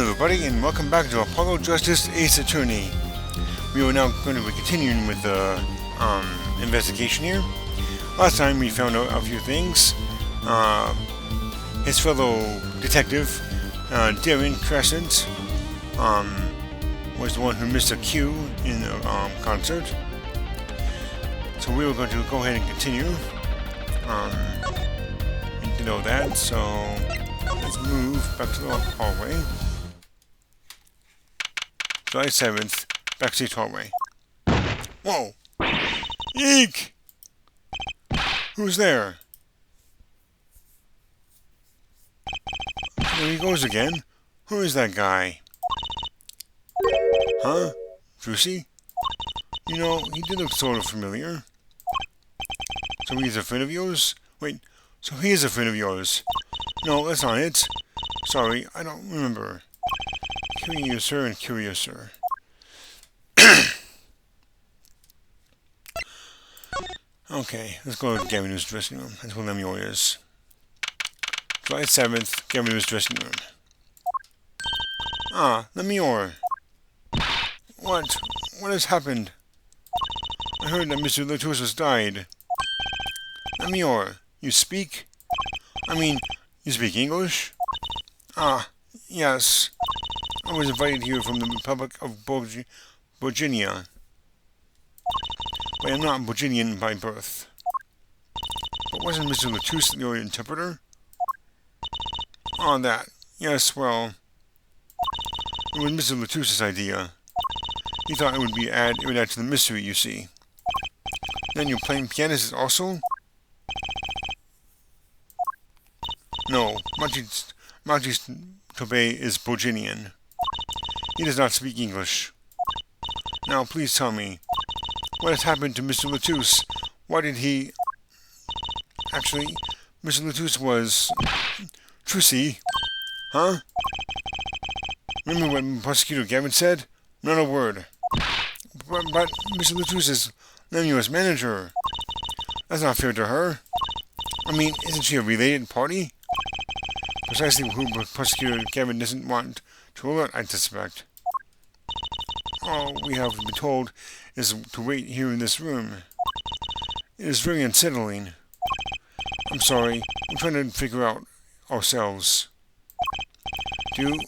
everybody, and welcome back to Apollo Justice Ace Attorney. We are now going to be continuing with the investigation here. Last time we found out a few things. His fellow detective, Darren Crescent, was the one who missed a cue in the concert. So we were going to go ahead and continue. You know that, so let's move back to the hallway. July 7th, backstage hallway. Whoa! Eek! Who's there? There he goes again. Who is that guy? Huh? Juicy? You know, he did look sort of familiar. So he's a friend of yours? Wait, so he is a friend of yours? No, that's not it. Sorry, I don't remember. Curiouser and Curiouser. Okay, let's go to Gavinu's dressing room. That's where Lemuel is. July 7th, Gavinu's dressing room. Ah, Lemuel. What? What has happened? I heard that Mr. Latus has died. Lemuel, you speak? You speak English? Ah, yes. I was invited here from the Republic of Virginia. But I am not Virginian by birth. But wasn't Mr. Latus your interpreter? Oh, that. Yes, well, it was Mr. Latus's idea. He thought it would add to the mystery, you see. Then you're playing pianist also? No, Majis Tobey is Virginian. He does not speak English. Now, please tell me, what has happened to Mr. Latus? Why did he... Actually, Mr. Latus was... Trucy? Huh? Remember what Prosecutor Gavin said? Not a word. But Mr. Latus is Lemuel's manager. That's not fair to her. Isn't she a related party? Precisely who Prosecutor Gavin doesn't want to alert, I suspect. All we have been told is to wait here in this room. It is very unsettling. I'm sorry, we're trying to figure out ourselves. Do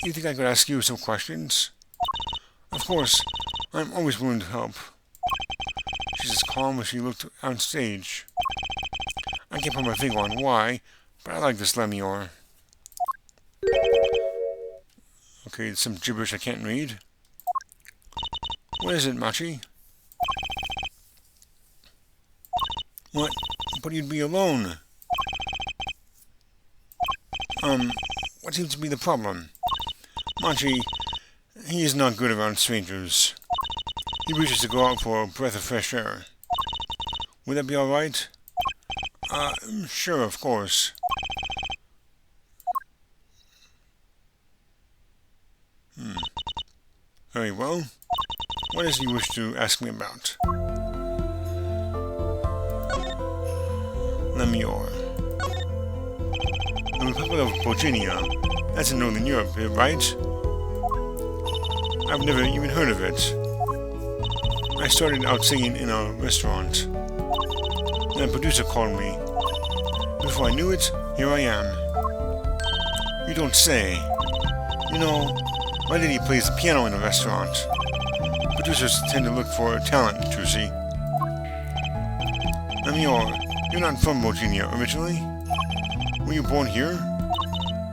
you think I could ask you some questions? Of course, I'm always willing to help. She's as calm as she looked on stage. I can't put my finger on why, but I like this Lemuel. Okay, some gibberish I can't read. What is it, Machi? What? But you'd be alone. What seems to be the problem? Machi, he is not good around strangers. He wishes to go out for a breath of fresh air. Would that be alright? Sure, of course. Very well. What is it you wish to ask me about? Lemuel. The Republic of Virginia. That's in Northern Europe, right? I've never even heard of it. I started out singing in a restaurant. Then a producer called me. Before I knew it, here I am. You don't say. You know, my lady plays the piano in a restaurant. Producers tend to look for talent, Trucy. Lemuel, you're not from Virginia originally? Were you born here?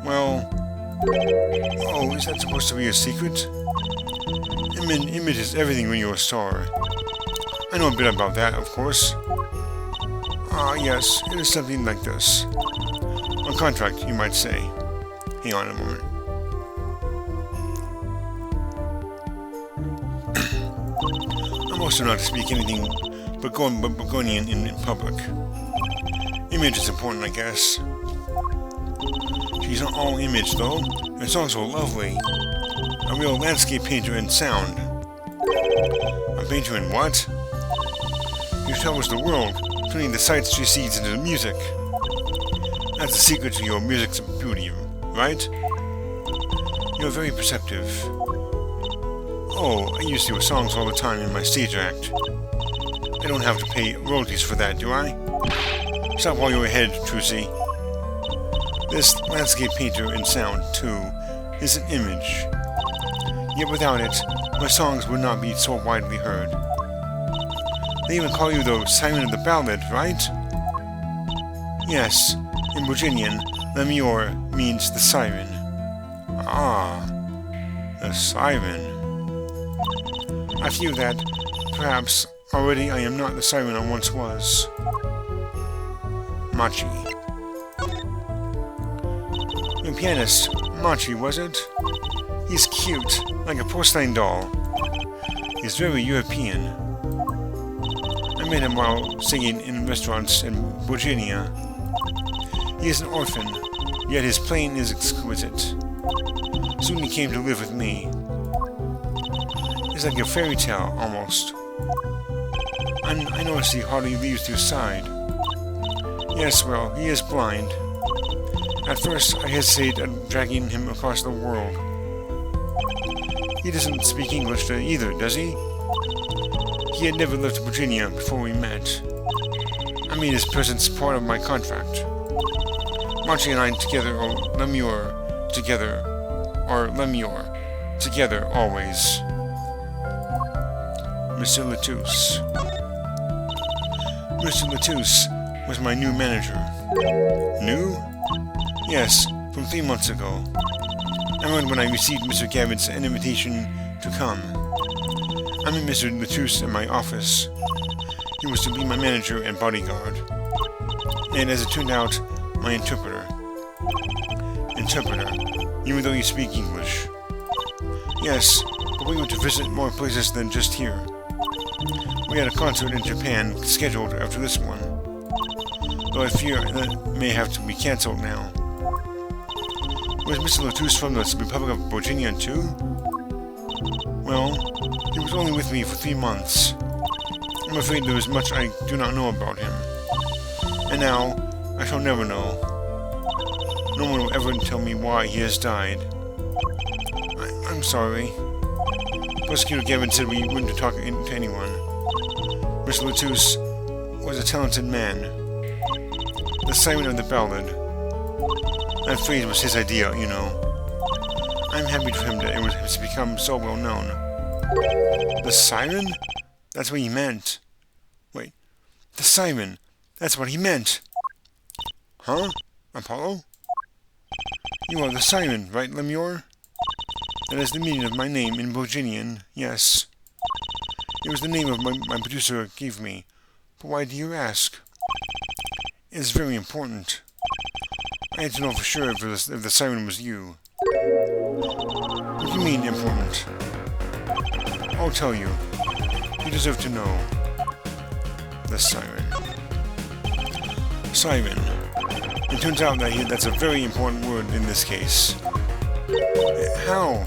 Well... Oh, is that supposed to be a secret? Image is everything when you're a star. I know a bit about that, of course. Yes, it is something like this. A contract, you might say. Hang on a moment. I'm also not to speak anything but Burgundian in public. Image is important, I guess. She's not all image, though. Her songs are lovely. A real landscape painter in sound. A painter in what? She travels the world, turning the sights she sees into music. That's the secret to your music's beauty, right? You're very perceptive. Oh, I used to do songs all the time in my stage act. I don't have to pay royalties for that, do I? Stop while you're ahead, Trucy. This landscape painter in sound, too, is an image. Yet without it, my songs would not be so widely heard. They even call you the Siren of the Ballad, right? Yes, in Virginian, Lemure means the siren. Ah, the siren. I feel that, perhaps, already I am not the siren I once was. Machi. The pianist, Machi, was it? He's cute, like a porcelain doll. He's very European. I met him while singing in restaurants in Virginia. He is an orphan, yet his playing is exquisite. Soon he came to live with me. It's like a fairy tale, almost. I notice he hardly leaves your side. Yes, well, he is blind. At first, I hesitated at dragging him across the world. He doesn't speak English either, does he? He had never left Virginia before we met. I mean, his presence part of my contract. Machi and I together, or Lemure together, always. Mr. Latouche. Mr. Latouche was my new manager. New? Yes, from 3 months ago. I remember when I received Mr. Gavin's invitation to come. I met Mr. Latouche in my office. He was to be my manager and bodyguard. And as it turned out, my interpreter. Interpreter, even though you speak English. Yes, but we went to visit more places than just here. We had a concert in Japan scheduled after this one, though I fear that may have to be cancelled now. Was Mr. Latouche from the Republic of Virginia too? Well, he was only with me for 3 months. I'm afraid there is much I do not know about him. And now, I shall never know. No one will ever tell me why he has died. I'm sorry. Prosecutor Gavin said we wouldn't talk to anyone. Mr. Latouche was a talented man. The siren of the ballad. That phrase was his idea, you know. I'm happy for him that it has become so well known. The siren? That's what he meant. Wait. The siren. That's what he meant. Huh? Apollo? You are the siren, right, Lemure? That is the meaning of my name in Virginian, yes. It was the name of my producer gave me. But why do you ask? It is very important. I had to know for sure if the siren was you. What do you mean, important? I'll tell you. You deserve to know. The siren. Siren. It turns out that that's a very important word in this case. How?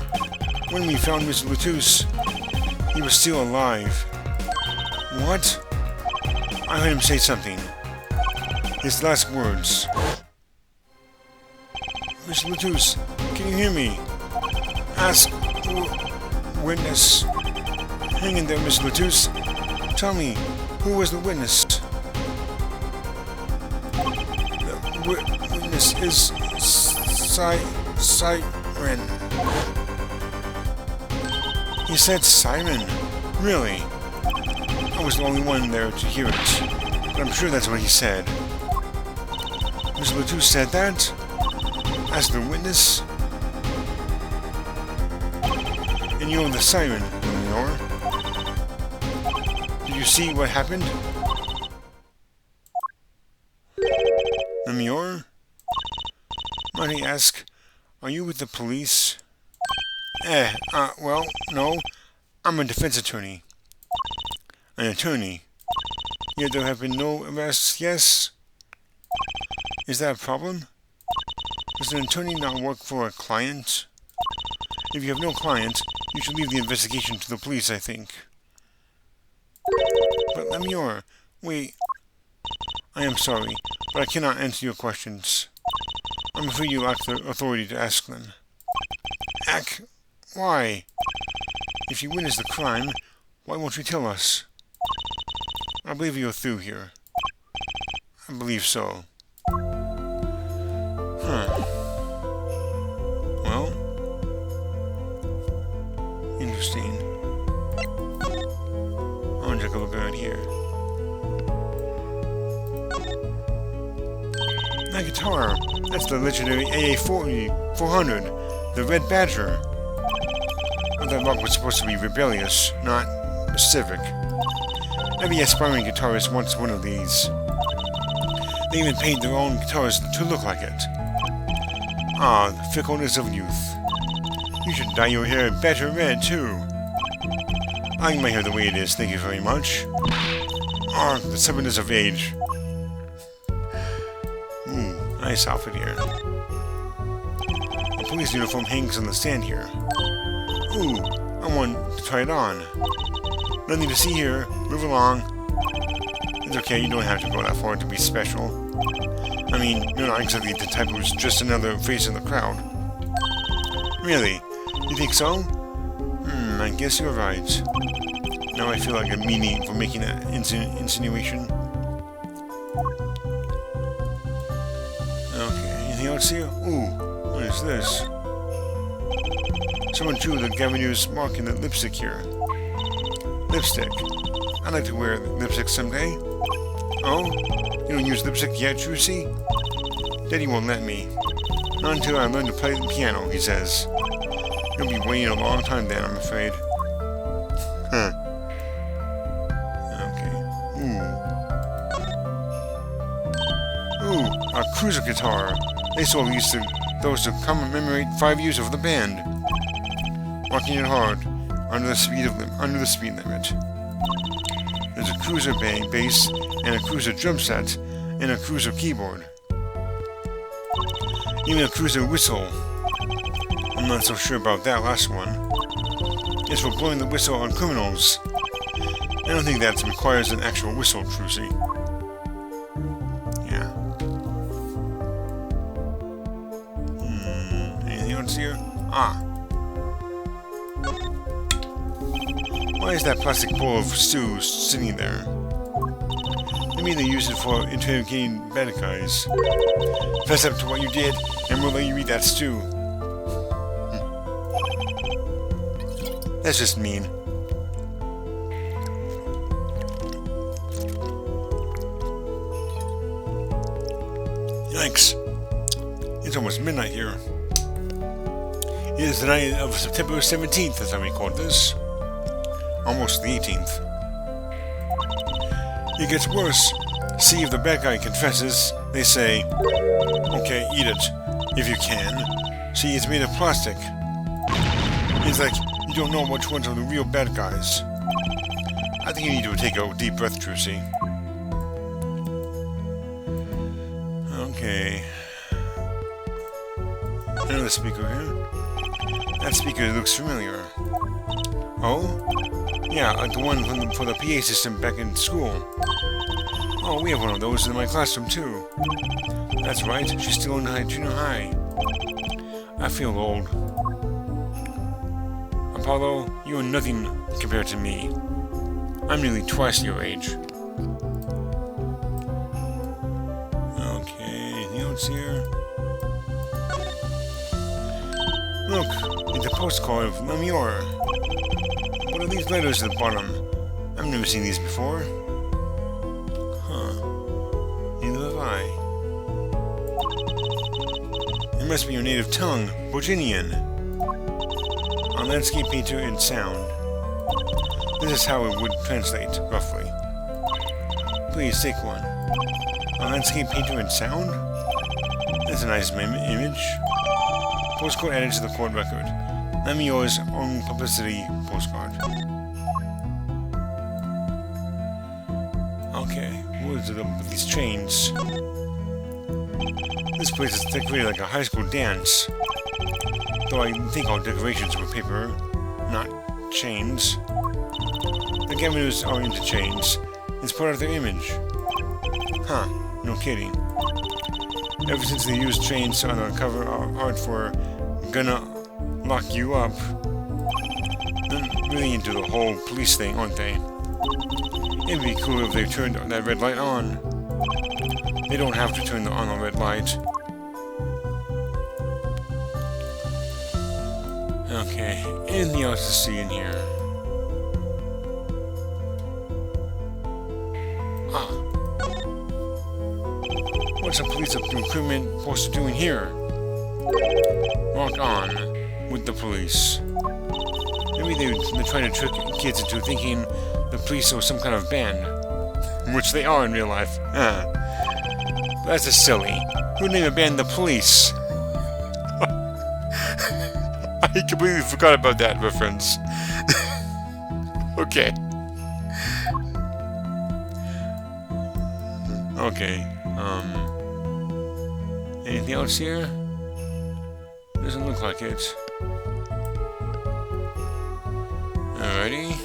When we found Mr. Latouche, he was still alive. What? I heard him say something. His last words. Mr. Latouche, can you hear me? Ask for witness. Hang in there, Mr. Latouche. Tell me, who was the witness? The witness is Siren. He said siren. Really? I was the only one there to hear it. But I'm sure that's what he said. Mr. Latouche said that? As the witness? And you're the siren, Lemure. Did you see what happened? Lemure? Might I ask, are you with the police? Well, no. I'm a defense attorney. An attorney? Yet there have been no arrests, yes? Is that a problem? Does an attorney not work for a client? If you have no client, you should leave the investigation to the police, I think. But Lemure, wait. I am sorry, but I cannot answer your questions. I'm afraid you lack the authority to ask them. Ack, why? If you witnessed the crime, why won't you tell us? I believe you're through here. I believe so. Huh. Well, interesting. I want to take a look around here. That guitar! That's the legendary AA-400, the Red Badger. I thought rock was supposed to be rebellious, not civic. Every aspiring guitarist wants one of these. They even paint their own guitars to look like it. Ah, the fickleness of youth. You should dye your hair better red, too. I like my hair the way it is, thank you very much. Ah, the stubbornness of age. Nice outfit here. A police uniform hangs on the stand here. Ooh, I want to try it on. Nothing to see here. Move along. It's okay, you don't have to go that far to be special. I mean, you're not exactly the type who's just another face in the crowd. Really? You think so? I guess you're right. Now I feel like a meanie for making that insinuation. Okay, anything else here? Ooh, what is this? Someone drew the Gavinu's mark in the lipstick here. Lipstick. I'd like to wear lipstick someday. Oh? You don't use lipstick yet, Trucy? Daddy won't let me. Not until I learn to play the piano, he says. You'll be waiting a long time then, I'm afraid. Huh. Okay. Ooh, a cruiser guitar. They sold these to those to commemorate 5 years of the band. Walking it hard, under the speed limit. There's a cruiser bass, and a cruiser drum set, and a cruiser keyboard. Even a cruiser whistle. I'm not so sure about that last one. It's for blowing the whistle on criminals. I don't think that requires an actual whistle, Trucy. Yeah. Anything else here? Ah. Why is that plastic bowl of stew sitting there? Maybe they use it for interrogating bad guys. Fess up to what you did, and we'll let you eat that stew. That's just mean. Yikes. It's almost midnight here. It is the night of September 17th as I record this. Almost the 18th. It gets worse. See if the bad guy confesses. They say, okay, eat it, if you can. See, it's made of plastic. It's like you don't know which ones are the real bad guys. I think you need to take a deep breath, Trucy. Okay. Another speaker here. That speaker looks familiar. Oh? Yeah, like the one for the PA system back in school. Oh, we have one of those in my classroom too. That's right, she's still in junior high. I feel old. Apollo, you are nothing compared to me. I'm nearly twice your age. Okay, anything else here? Look, it's a postcard of Namur. What are these letters at the bottom? I've never seen these before. Huh. Neither have I. It must be your native tongue, Bojinian. A landscape painter and sound. This is how it would translate, roughly. Please take one. A landscape painter and sound? That's a nice image. Postcard added to the court record. Namur's own publicity postcard. Okay, what is it with these chains? This place is decorated like a high school dance. Though I think all decorations were paper, not chains. The Gaminus are into chains. It's part of their image. Huh, no kidding. Ever since they used chains on the cover art for Gonna lock you up. They're really into the whole police thing, aren't they? It'd be cool if they turned that red light on. They don't have to turn on the red light. Okay, anything else to see in here? Ah. What's a police equipment supposed to do in here? Walk on with the police. Maybe they're trying to trick kids into thinking the police are some kind of band. Which they are in real life. That's just silly. Who'd name a band the Police? I completely forgot about that reference. Okay. Okay. Anything else here? Doesn't look like it. Alrighty.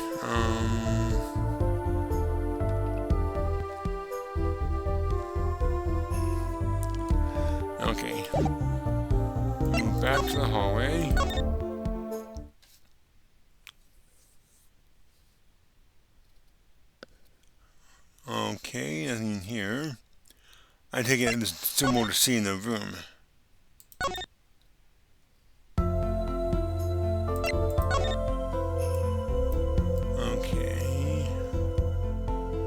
Okay. Move back to the hallway. Okay, nothing here. I take it there's still more to see in the room. Okay.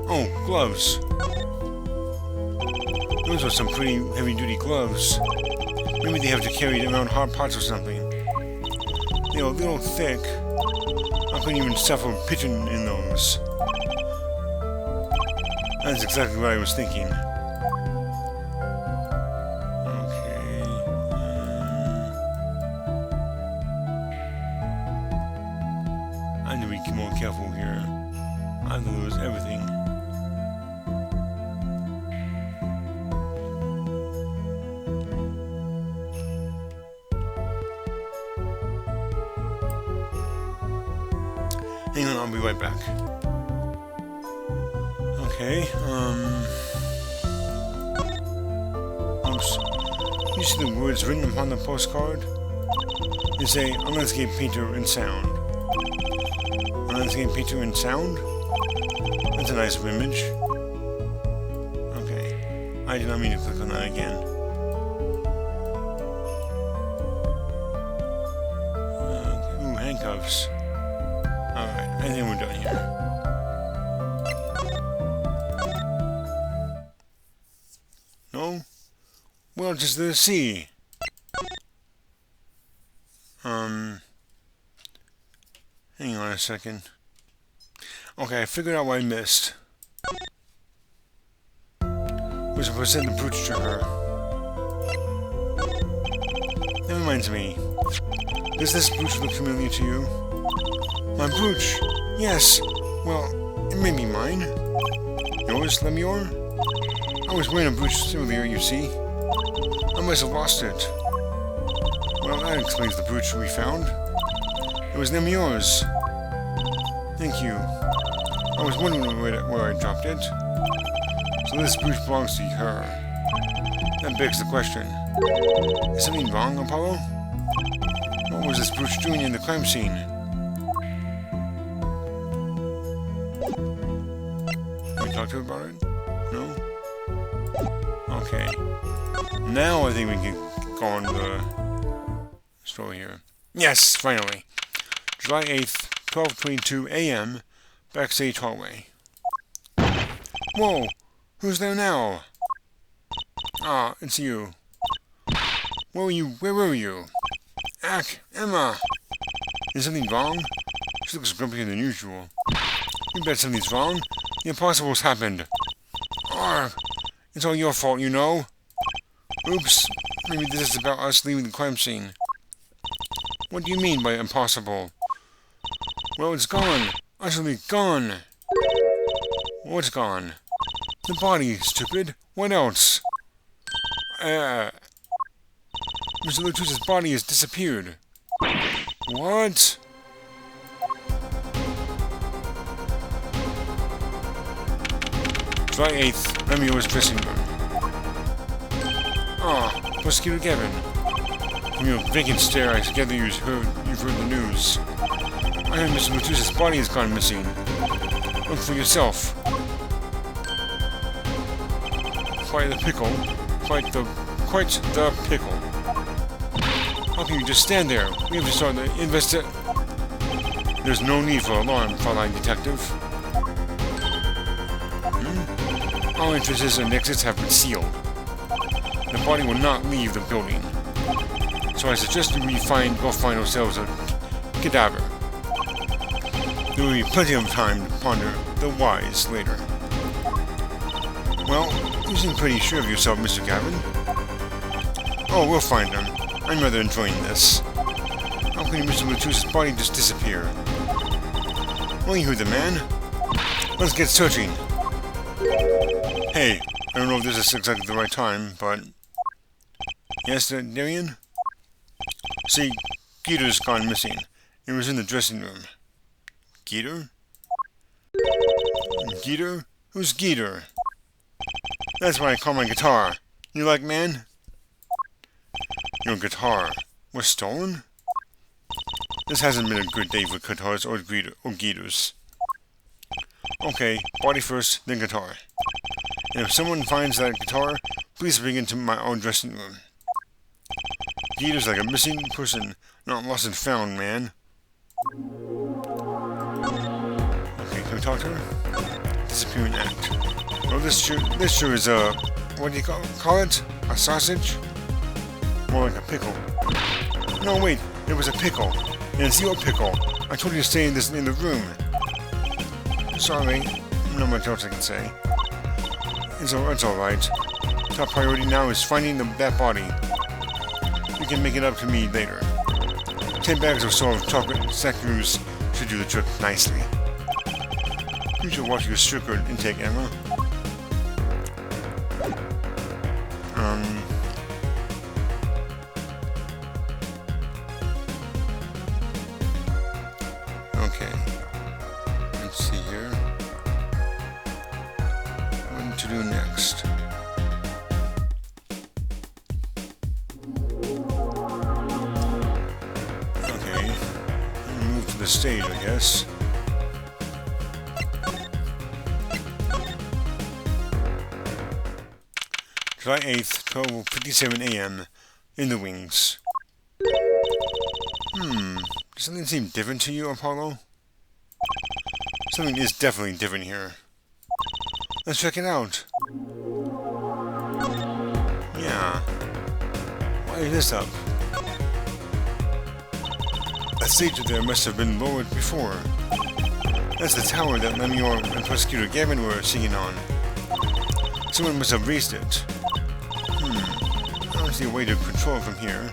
Oh, gloves. Those are some pretty heavy-duty gloves. Maybe they have to carry around hard parts or something. They're a little thick. I couldn't even stuff a pigeon in those. That's exactly what I was thinking. Okay. I need to be more careful here. I lose everything. Hang on, I'll be right back. Okay, oops. You see the words written upon the postcard? They say, a landscape painter in sound. A landscape painter in sound? That's a nice image. Okay, I did not mean to click on that again. Ooh, handcuffs. Alright, I think we're done here. No? What else is there to see? Hang on a second. Okay, I figured out what I missed. Was to present the brooch to her. That reminds me. Does this brooch look familiar to you? My brooch? Yes. Well, it may be mine. Yours, Lemure? I was wearing a brooch earlier, you see. I must have lost it. Well, that explains the brooch we found. It was Lemure's. Thank you. I was wondering where I dropped it. So this brooch belongs to her. That begs the question. Is something wrong, Apollo? What was this brooch doing in the crime scene? Can we talk to her about it? No? Okay. Now I think we can go on to the story here. Yes, finally. July 8th, 12:22 a.m. Backstage hallway. Whoa! Who's there now? Ah, it's you. Where were you? Ack, Emma! Is something wrong? She looks grumpier than usual. You bet something's wrong. The impossible's happened. Arr! It's all your fault, you know. Oops. Maybe this is about us leaving the crime scene. What do you mean by impossible? Well, it's gone. Utterly gone. What's gone? The body, stupid. What else? Mr. Latrus's body has disappeared. What? July 8th, Lemure's dressing room. Ah, Prosecutor Gavin. From your vacant stare, I gather you've heard the news. I heard Mr. Medusa's body has gone missing. Look for yourself. Quite the pickle. Quite the pickle. How can you just stand there? We have to start the There's no need for alarm, Fraulein Detective. All entrances and exits have been sealed. The body will not leave the building. So I suggest we go find ourselves a cadaver. There will be plenty of time to ponder the whys later. Well, you seem pretty sure of yourself, Mr. Gavin. Oh, we'll find him. I'm rather enjoying this. How can Mr. Medusa's body just disappear? Well, you heard the man. Let's get searching. Hey, I don't know if this is exactly the right time, but... Yes, Darian? See, Geeter's gone missing. It was in the dressing room. Geeter? Geeter? Who's Geeter? That's why I call my guitar. You like, man? Your guitar was stolen? This hasn't been a good day for guitars or Geeters. Okay, body first, then guitar. And if someone finds that guitar, please bring it to my own dressing room. Geeter's like a missing person, not lost and found, man. Okay, can we talk to her? Disappearing act. Oh, this sure is a... What do you call it? A sausage? More like a pickle. No, wait, it was a pickle. And it's your pickle. I told you to stay in the room. Sorry, not much else I can say. It's alright. Top priority now is finding that body. You can make it up to me later. 10 bags or so of chocolate saccharoos should do the trick nicely. You should watch your sugar intake, Emma. Okay. Let's see here. What to do next? Okay. Move to the stage, I guess. July 8th, 12:57 a.m. in the wings. Does something seem different to you, Apollo? Something is definitely different here. Let's check it out. Yeah. Why is this up? That stage there must have been lowered before. That's the tower that Lemuel and Prosecutor Gavin were singing on. Someone must have raised it. I don't see a way to control it from here.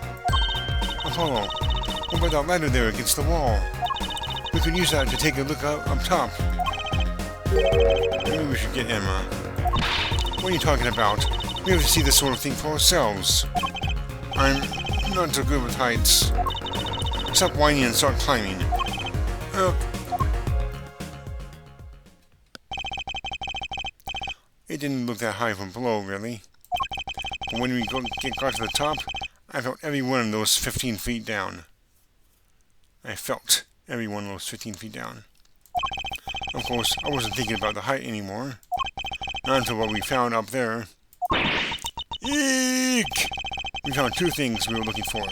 Apollo, what about that ladder there against the wall? We could use that to take a look up top. Maybe we should get Emma. What are you talking about? We have to see this sort of thing for ourselves. I'm not so good with heights. Stop whining and start climbing. It didn't look that high from below, really. But when we got to the top, I felt every one of those 15 feet down. I felt every one of those 15 feet down. Of course, I wasn't thinking about the height anymore. Not until what we found up there. Eek! We found two things we were looking for,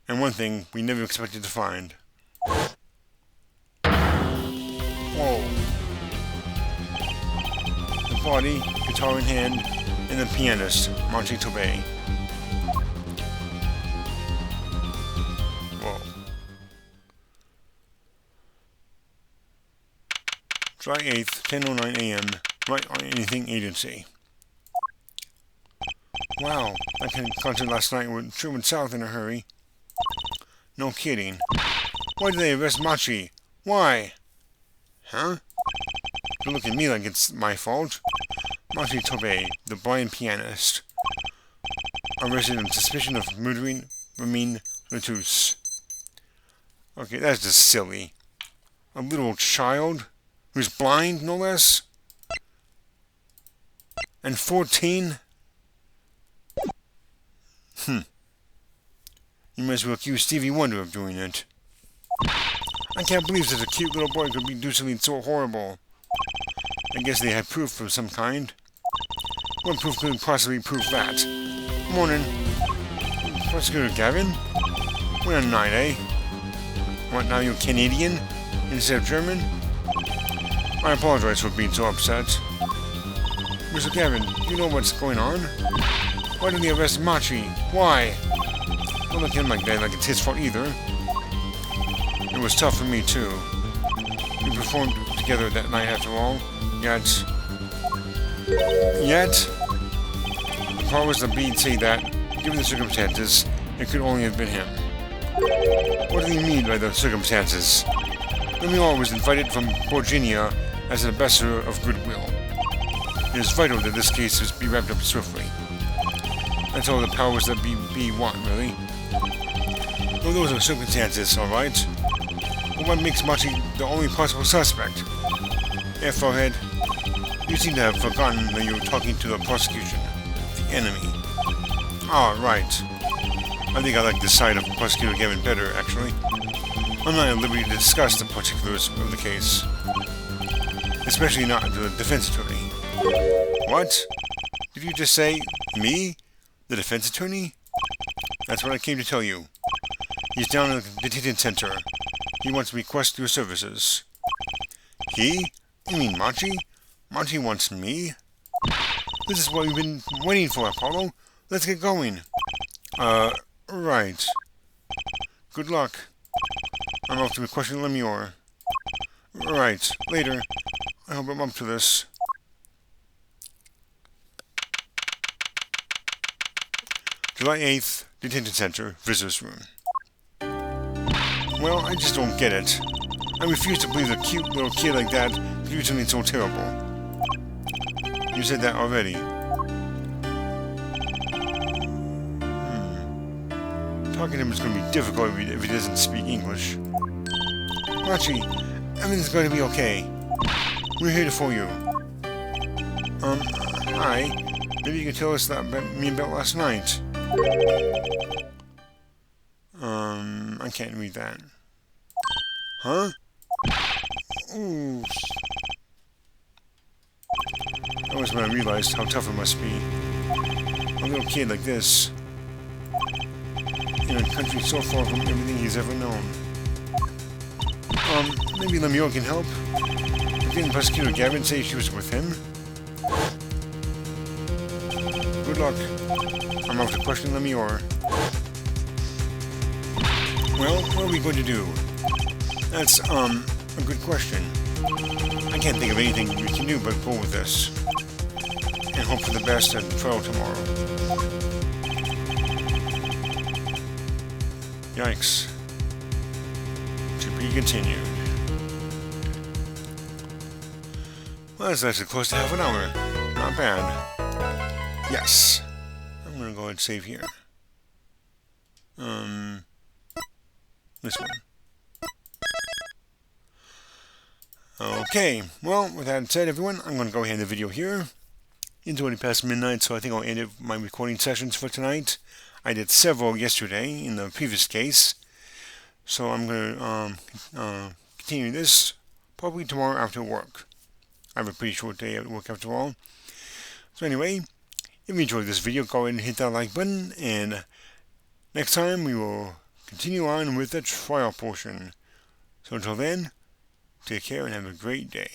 and one thing we never expected to find. Whoa. The body, guitar in hand, and the pianist, Monty Tobey. Whoa. July 8th, 10:09 a.m., right on Anything Agency. Wow, that concert last night sure went south in a hurry. No kidding. Why did they arrest Machi? Why? Huh? Don't look at me like it's my fault. Monty Tobey, the blind pianist, arrested on suspicion of murdering Ramin Latouche. Okay, that's just silly. A little child who's blind, no less? And 14? You might as well accuse Stevie Wonder of doing it. I can't believe such a cute little boy could do something so horrible. I guess they had proof of some kind. What proof could possibly prove that? Morning. Prosecutor Gavin? What a night, eh? What, now you're Canadian instead of German? I apologize for being so upset. Mr. Gavin, do you know what's going on? Why didn't they arrest Machi? Why? Don't look at him like that, like it's his fault either. It was tough for me, too. We performed together that night after all. Yet... The powers that be say that, given the circumstances, it could only have been him. What do you mean by the circumstances? Lemieux was invited from Virginia as an ambassador of goodwill. It is vital that this case be wrapped up swiftly. That's all the powers that be want, really. Well, those are circumstances, alright? But what makes Machi the only possible suspect? Forehead, you seem to have forgotten that you were talking to the prosecution, the enemy. Ah, right. I think I like this side of Prosecutor Gavin better, actually. I'm not at liberty to discuss the particulars of the case. Especially not to the defense attorney. What? Did you just say, me? The defense attorney? That's what I came to tell you. He's down in the detention center. He wants to request your services. He? You mean Machi? Machi wants me? This is what we've been waiting for, Apollo. Let's get going. Right. Good luck. I'm off to question Lemieux. Right. Later. I hope I'm up to this. July 8th, Detention Center, Visitors Room. Well, I just don't get it. I refuse to believe a cute little kid like that could do something so terrible. You said that already. Talking to him is going to be difficult if he doesn't speak English. Machi, everything's going to be okay. We're here for you. Hi. Maybe you can tell us that about me about last night. I can't read that. Huh? Ooh. That was when I realized how tough it must be. A little kid like this. In a country so far from everything he's ever known. Maybe Lemieux can help? Didn't Prosecutor Gavin say she was with him? Good luck. I'm off to question Lemieux. Well, what are we going to do? That's, a good question. I can't think of anything we can do but go with this. And hope for the best at the trial tomorrow. Yikes. To be continued. Well, that's actually close to half an hour. Not bad. Yes. I'm gonna go ahead and save here. This one. Okay, well, with that said, everyone, I'm going to go ahead and end the video here. It's already past midnight, so I think I'll end my recording sessions for tonight. I did several yesterday in the previous case, so I'm going to continue this probably tomorrow after work. I have a pretty short day at work after all. So anyway, if you enjoyed this video, go ahead and hit that like button, and next time we will continue on with the trial portion. So until then, take care and have a great day.